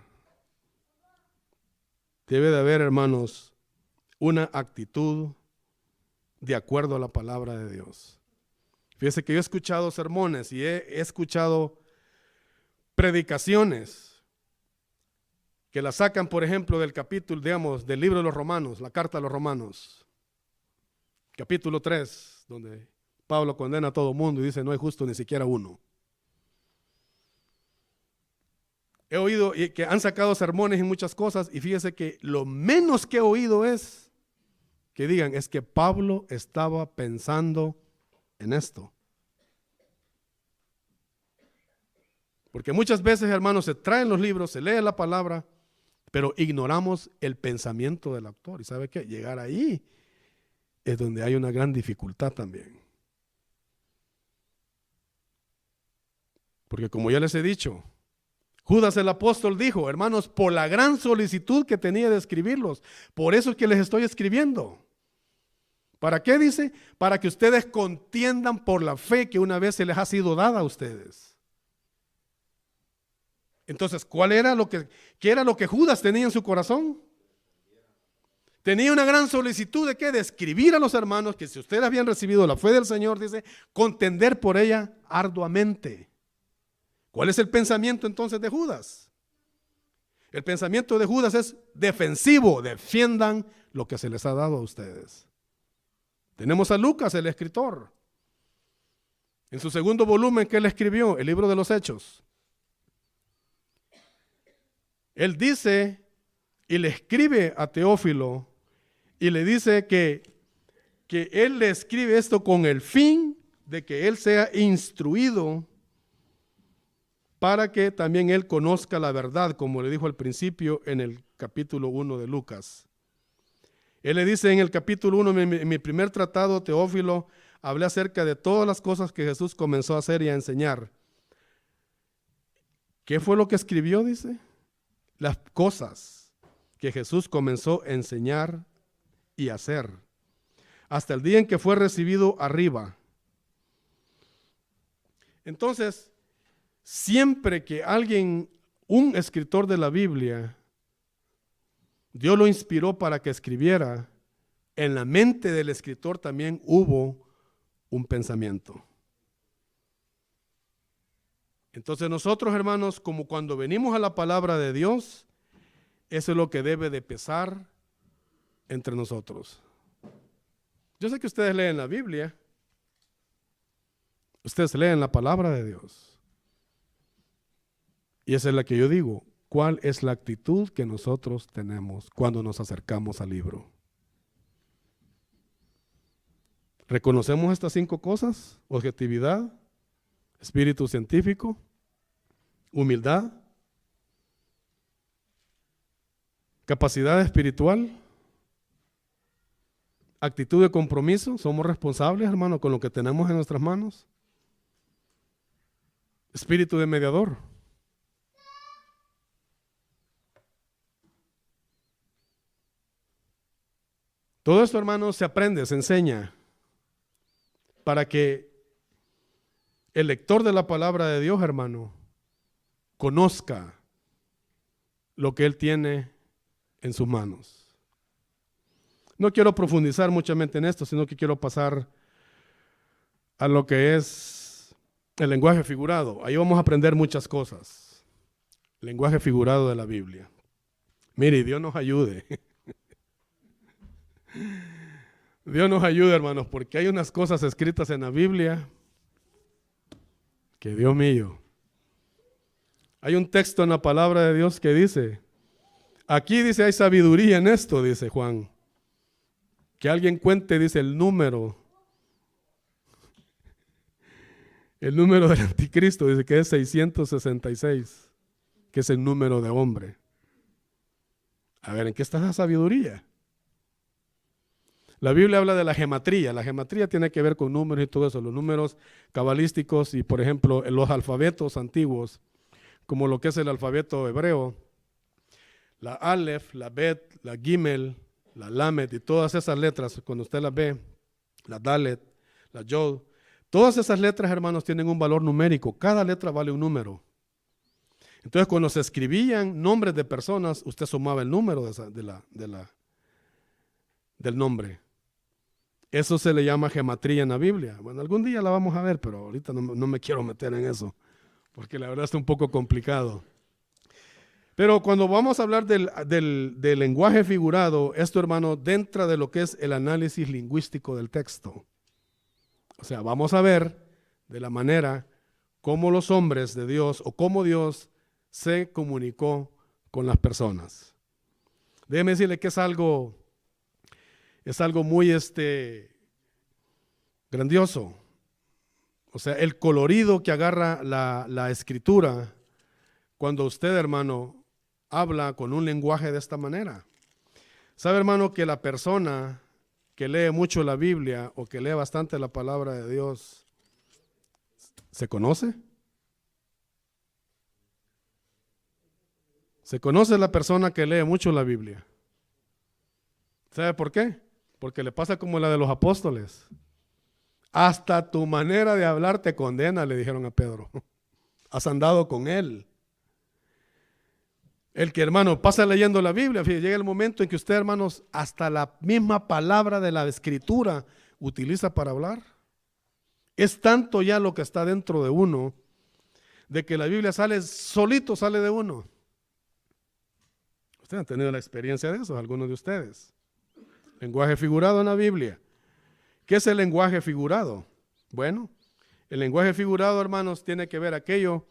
Debe de haber, hermanos, una actitud de acuerdo a la palabra de Dios. Fíjese que yo he escuchado sermones y he escuchado predicaciones que la sacan, por ejemplo, del capítulo, digamos, del libro de los Romanos, la carta a los Romanos, capítulo 3, donde Pablo condena a todo mundo y dice, no hay justo ni siquiera uno. He oído que han sacado sermones y muchas cosas, y fíjese que lo menos que he oído es que digan, es que Pablo estaba pensando en esto. Porque muchas veces, hermanos, se traen los libros, se lee la palabra, pero ignoramos el pensamiento del autor. ¿Y sabe qué? Llegar ahí es donde hay una gran dificultad también. Porque como ya les he dicho, Judas el apóstol dijo, hermanos, por la gran solicitud que tenía de escribirlos, por eso es que les estoy escribiendo. ¿Para qué dice? Para que ustedes contiendan por la fe que una vez se les ha sido dada a ustedes. Entonces, ¿qué era lo que Judas tenía en su corazón? Tenía una gran solicitud de ¿qué? De escribir a los hermanos que si ustedes habían recibido la fe del Señor, dice, contender por ella arduamente. ¿Cuál es el pensamiento entonces de Judas? El pensamiento de Judas es defensivo, defiendan lo que se les ha dado a ustedes. Tenemos a Lucas, el escritor, en su segundo volumen que él escribió, el libro de los Hechos. Él dice y le escribe a Teófilo y le dice que él le escribe esto con el fin de que él sea instruido para que también él conozca la verdad, como le dijo al principio en el capítulo 1 de Lucas. Él le dice en el capítulo 1, en mi primer tratado, Teófilo, hablé acerca de todas las cosas que Jesús comenzó a hacer y a enseñar. ¿Qué fue lo que escribió? Dice. Las cosas que Jesús comenzó a enseñar y hacer, hasta el día en que fue recibido arriba. Entonces, siempre que un escritor de la Biblia, Dios lo inspiró para que escribiera, en la mente del escritor también hubo un pensamiento. Entonces nosotros, hermanos, como cuando venimos a la palabra de Dios, eso es lo que debe de pesar entre nosotros. Yo sé que ustedes leen la Biblia, ustedes leen la palabra de Dios, Y esa es la que yo digo. ¿Cuál es la actitud que nosotros tenemos cuando nos acercamos al libro? ¿Reconocemos estas 5 cosas? Objetividad, espíritu científico, humildad, capacidad espiritual, actitud de compromiso. ¿Somos responsables, hermano, con lo que tenemos en nuestras manos? Espíritu de mediador. Todo esto, hermano, se aprende, se enseña para que el lector de la palabra de Dios, hermano, conozca lo que él tiene en sus manos. No quiero profundizar muchamente en esto, sino que quiero pasar a lo que es el lenguaje figurado. Ahí vamos a aprender muchas cosas. Lenguaje figurado de la Biblia. Mire, Dios nos ayude. Dios nos ayude, hermanos, porque hay unas cosas escritas en la Biblia que, Dios mío, hay un texto en la palabra de Dios que dice, aquí dice hay sabiduría en esto, dice Juan, que alguien cuente, dice el número del anticristo, dice que es 666, que es el número de hombre. A ver, ¿en qué está esa sabiduría? La Biblia habla de la gematría. La gematría tiene que ver con números y todo eso, los números cabalísticos y, por ejemplo, los alfabetos antiguos, como lo que es el alfabeto hebreo, la Aleph, la Bet, la Gimel, la Lamed y todas esas letras, cuando usted las ve, la Dalet, la Yod, todas esas letras, hermanos, tienen un valor numérico. Cada letra vale un número. Entonces, cuando se escribían nombres de personas, usted sumaba el número del nombre. Eso se le llama gematría en la Biblia. Bueno, algún día la vamos a ver, pero ahorita no me quiero meter en eso, porque la verdad está un poco complicado. Pero cuando vamos a hablar del lenguaje figurado, esto, hermano, dentro de lo que es el análisis lingüístico del texto. O sea, vamos a ver de la manera cómo los hombres de Dios o cómo Dios se comunicó con las personas. Déjeme decirle que es algo muy grandioso. O sea, el colorido que agarra la escritura cuando usted, hermano, habla con un lenguaje de esta manera. ¿Sabe, hermano, que la persona que lee mucho la Biblia o que lee bastante la palabra de Dios se conoce? Se conoce la persona que lee mucho la Biblia. ¿Sabe por qué? Porque le pasa como la de los apóstoles. Hasta tu manera de hablar te condena, le dijeron a Pedro. Has andado con él. El que, hermano, pasa leyendo la Biblia, fíjate, llega el momento en que usted, hermanos, hasta la misma palabra de la escritura utiliza para hablar. Es tanto ya lo que está dentro de uno, de que la Biblia solito sale de uno. Ustedes han tenido la experiencia de eso, algunos de ustedes. Lenguaje figurado en la Biblia. ¿Qué es el lenguaje figurado? Bueno, el lenguaje figurado, hermanos, tiene que ver aquello,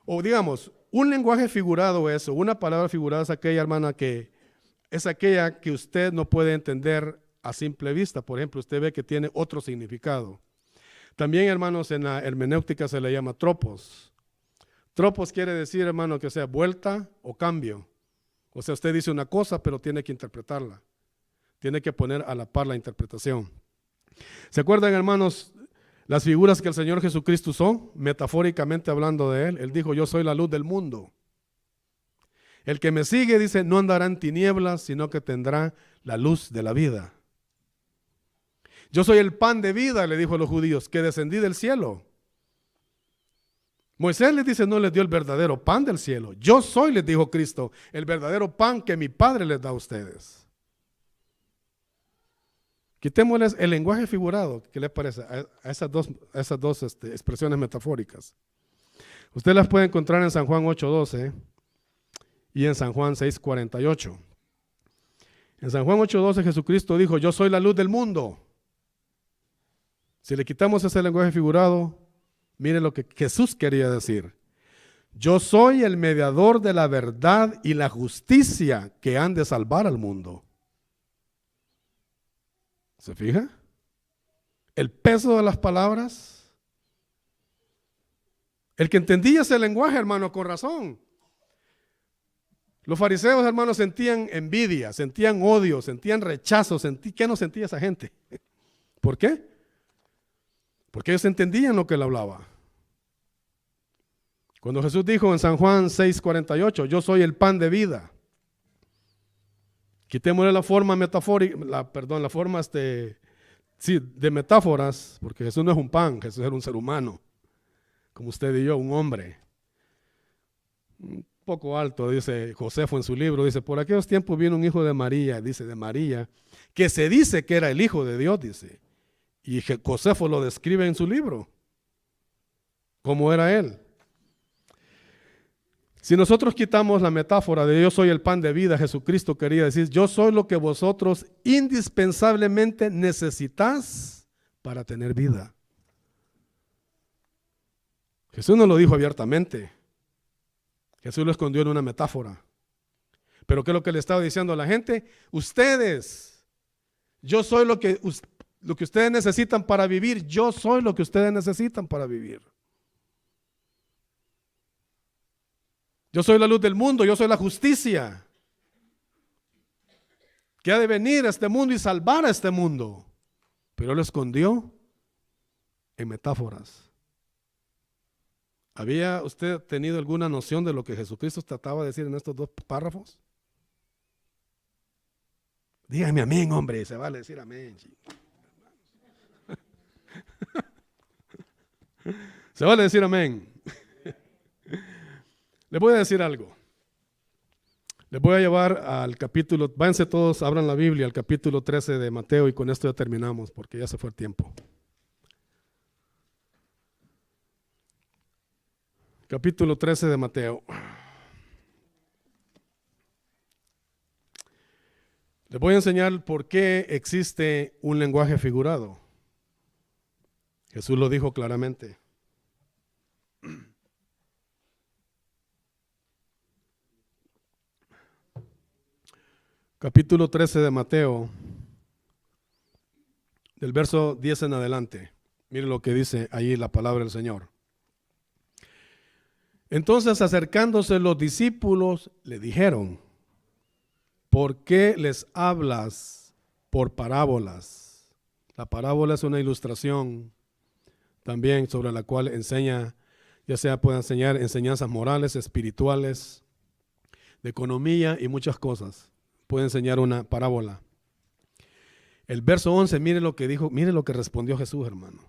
o digamos, un lenguaje figurado es, o una palabra figurada es aquella, hermana, que es aquella que usted no puede entender a simple vista. Por ejemplo, usted ve que tiene otro significado. También, hermanos, en la hermenéutica se le llama tropos. Tropos quiere decir, hermano, que sea vuelta o cambio. O sea, usted dice una cosa, pero tiene que interpretarla. Tiene que poner a la par la interpretación. ¿Se acuerdan, hermanos, las figuras que el Señor Jesucristo usó? Metafóricamente hablando de Él, Él dijo, yo soy la luz del mundo. El que me sigue, dice, no andará en tinieblas, sino que tendrá la luz de la vida. Yo soy el pan de vida, le dijo a los judíos, que descendí del cielo. Moisés les dice, no les dio el verdadero pan del cielo. Yo soy, les dijo Cristo, el verdadero pan que mi Padre les da a ustedes. Quitémosles el lenguaje figurado, ¿qué les parece? A esas dos expresiones metafóricas. Usted las puede encontrar en San Juan 8:12 y en San Juan 6:48. En San Juan 8:12 Jesucristo dijo, yo soy la luz del mundo. Si le quitamos ese lenguaje figurado, mire lo que Jesús quería decir. Yo soy el mediador de la verdad y la justicia que han de salvar al mundo. ¿Se fija? El peso de las palabras. El que entendía ese lenguaje, hermano, con razón. Los fariseos, hermanos, sentían envidia, sentían odio, sentían rechazo. ¿Qué no sentía esa gente? ¿Por qué? Porque ellos entendían lo que él hablaba. Cuando Jesús dijo en San Juan 6:48, yo soy el pan de vida. Quitémosle la forma metafórica, la forma de metáforas, porque Jesús no es un pan, Jesús era un ser humano, como usted y yo, un hombre. Un poco alto, dice Josefo en su libro, dice, por aquellos tiempos vino un hijo de María, dice de María, que se dice que era el hijo de Dios, dice. Y Josefo lo describe en su libro, cómo era él. Si nosotros quitamos la metáfora de yo soy el pan de vida, Jesucristo quería decir, yo soy lo que vosotros indispensablemente necesitáis para tener vida. Jesús no lo dijo abiertamente. Jesús lo escondió en una metáfora. Pero ¿qué es lo que le estaba diciendo a la gente? Ustedes, yo soy lo que ustedes necesitan para vivir. Yo soy lo que ustedes necesitan para vivir. Yo soy la luz del mundo, yo soy la justicia que ha de venir a este mundo y salvar a este mundo. Pero él lo escondió en metáforas. ¿Había usted tenido alguna noción de lo que Jesucristo trataba de decir en estos dos párrafos? Dígame amén, hombre, se vale decir amén. Se vale decir amén. Les voy a decir algo. Les voy a llevar al capítulo, váyanse todos, abran la Biblia, al capítulo 13 de Mateo y con esto ya terminamos porque ya se fue el tiempo. Capítulo 13 de Mateo. Les voy a enseñar por qué existe un lenguaje figurado. Jesús lo dijo claramente. Capítulo 13 de Mateo, del verso 10 en adelante. Miren lo que dice ahí la palabra del Señor. Entonces, acercándose los discípulos, le dijeron, ¿por qué les hablas por parábolas? La parábola es una ilustración también sobre la cual enseña, ya sea puede enseñar enseñanzas morales, espirituales, de economía y muchas cosas. Puede enseñar una parábola. El verso 11, mire lo que dijo, mire lo que respondió Jesús, hermano.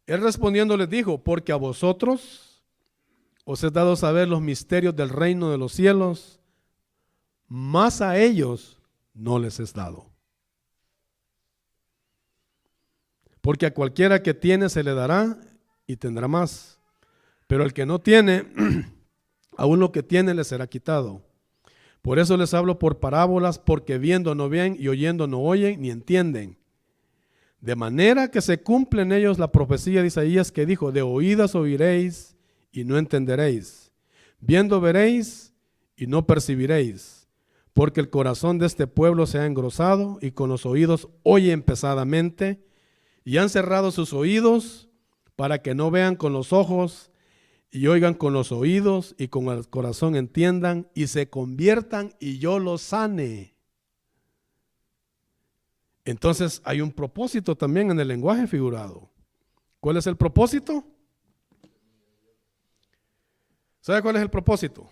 Él respondiendo les dijo, porque a vosotros os he dado saber los misterios del reino de los cielos, mas a ellos no les es dado. Porque a cualquiera que tiene se le dará y tendrá más, pero al que no tiene, aún lo que tiene le será quitado. Por eso les hablo por parábolas, porque viendo no ven y oyendo no oyen ni entienden. De manera que se cumple en ellos la profecía de Isaías que dijo, de oídas oiréis y no entenderéis, viendo veréis y no percibiréis, porque el corazón de este pueblo se ha engrosado y con los oídos oyen pesadamente y han cerrado sus oídos para que no vean con los ojos y oigan con los oídos y con el corazón entiendan y se conviertan y yo los sane. Entonces hay un propósito también en el lenguaje figurado. ¿Cuál es el propósito? ¿Sabe cuál es el propósito?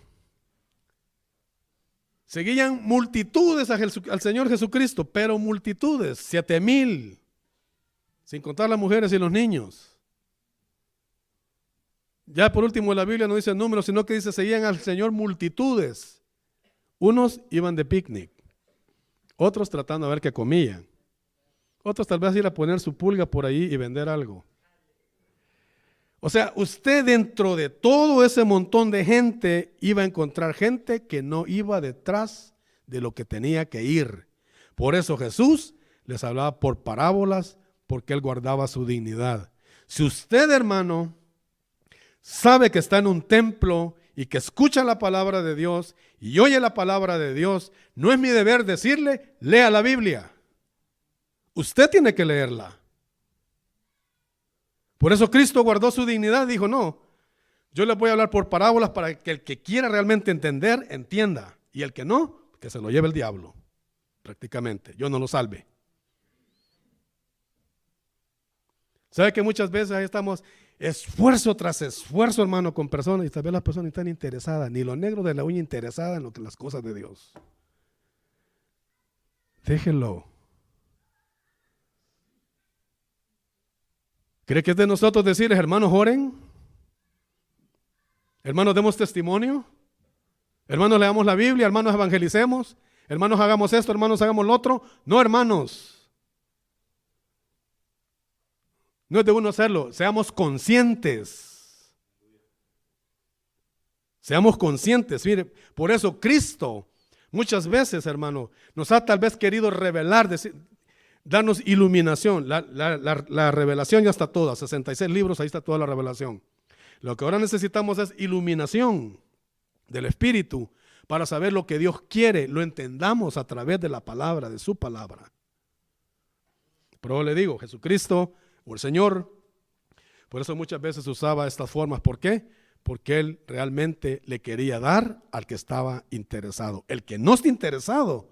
Seguían multitudes al Señor Jesucristo, pero multitudes, 7,000, sin contar las mujeres y los niños. Ya por último la Biblia no dice números, sino que dice seguían al Señor multitudes. Unos iban de picnic, otros tratando de ver qué comían, otros tal vez ir a poner su pulga por ahí y vender algo. O sea, usted dentro de todo ese montón de gente iba a encontrar gente que no iba detrás de lo que tenía que ir. Por eso Jesús les hablaba por parábolas, porque él guardaba su dignidad. Si usted, hermano, sabe que está en un templo y que escucha la palabra de Dios y oye la palabra de Dios, no es mi deber decirle, lea la Biblia. Usted tiene que leerla. Por eso Cristo guardó su dignidad y dijo, no, yo les voy a hablar por parábolas para que el que quiera realmente entender, entienda. Y el que no, que se lo lleve el diablo, prácticamente. Yo no lo salve. ¿Sabe que muchas veces ahí estamos esfuerzo tras esfuerzo, hermano, con personas y tal vez las personas no están interesadas, ni los negros de la uña interesadas en lo que las cosas de Dios? Déjenlo. ¿Cree que es de nosotros decirles, hermanos, oren? Hermanos, demos testimonio. Hermanos, leamos la Biblia. Hermanos, evangelicemos. Hermanos, hagamos esto. Hermanos, hagamos lo otro. No, hermanos. No es de uno hacerlo. Seamos conscientes. Seamos conscientes. Mire, por eso Cristo muchas veces, hermano, nos ha tal vez querido revelar, darnos iluminación. La revelación ya está toda, 66 libros, ahí está toda la revelación. Lo que ahora necesitamos es iluminación del Espíritu para saber lo que Dios quiere, lo entendamos a través de la palabra, de su palabra. Pero le digo, Jesucristo o el Señor, por eso muchas veces usaba estas formas. ¿Por qué? Porque Él realmente le quería dar al que estaba interesado. El que no esté interesado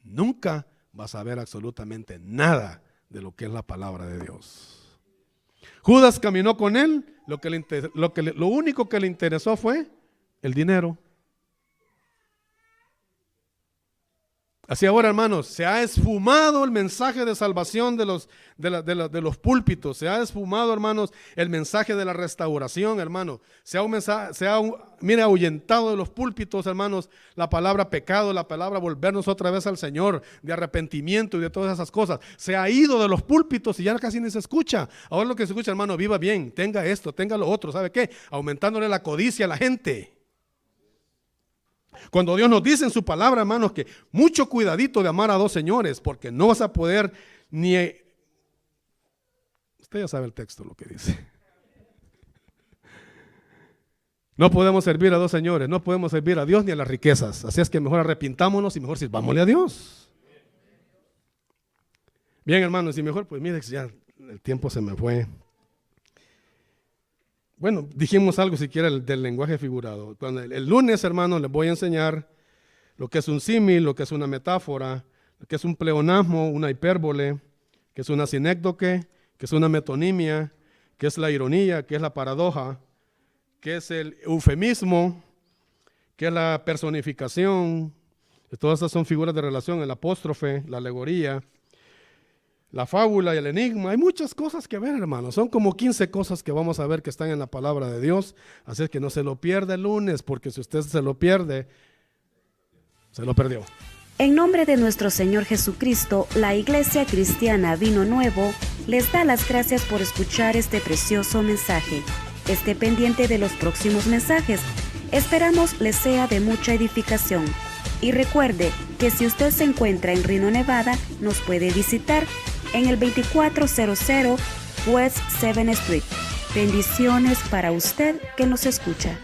nunca va a saber absolutamente nada de lo que es la palabra de Dios. Judas caminó con él, lo único que le interesó fue el dinero. Así ahora, hermanos, se ha esfumado el mensaje de salvación de los púlpitos, se ha esfumado, hermanos, el mensaje de la restauración, hermanos, se ha ahuyentado de los púlpitos, hermanos, la palabra pecado, la palabra volvernos otra vez al Señor, de arrepentimiento y de todas esas cosas. Se ha ido de los púlpitos y ya casi ni se escucha. Ahora lo que se escucha, hermano, viva bien, tenga esto, tenga lo otro, ¿sabe qué? Aumentándole la codicia a la gente. Cuando Dios nos dice en su palabra, hermanos, que mucho cuidadito de amar a dos señores, porque no vas a poder ni... Usted ya sabe el texto, lo que dice. No podemos servir a dos señores, no podemos servir a Dios ni a las riquezas. Así es que mejor arrepintámonos y mejor sirvámosle a Dios. Bien, hermanos, y mejor, pues mire, ya el tiempo se me fue. Bueno, dijimos algo siquiera del lenguaje figurado. Cuando el lunes, hermanos, les voy a enseñar lo que es un símil, lo que es una metáfora, lo que es un pleonasmo, una hipérbole, que es una sinécdoque, que es una metonimia, que es la ironía, que es la paradoja, que es el eufemismo, que es la personificación. Todas esas son figuras de relación, el apóstrofe, la alegoría, la fábula y el enigma. Hay muchas cosas que ver, hermanos. Son como 15 cosas que vamos a ver que están en la palabra de Dios. Así es que no se lo pierda el lunes, porque si usted se lo pierde, se lo perdió. En nombre de nuestro Señor Jesucristo, la Iglesia Cristiana Vino Nuevo les da las gracias por escuchar este precioso mensaje. Esté pendiente de los próximos mensajes. Esperamos les sea de mucha edificación. Y recuerde que si usted se encuentra en Reno, Nevada, nos puede visitar en el 2400 West 7th Street. Bendiciones para usted que nos escucha.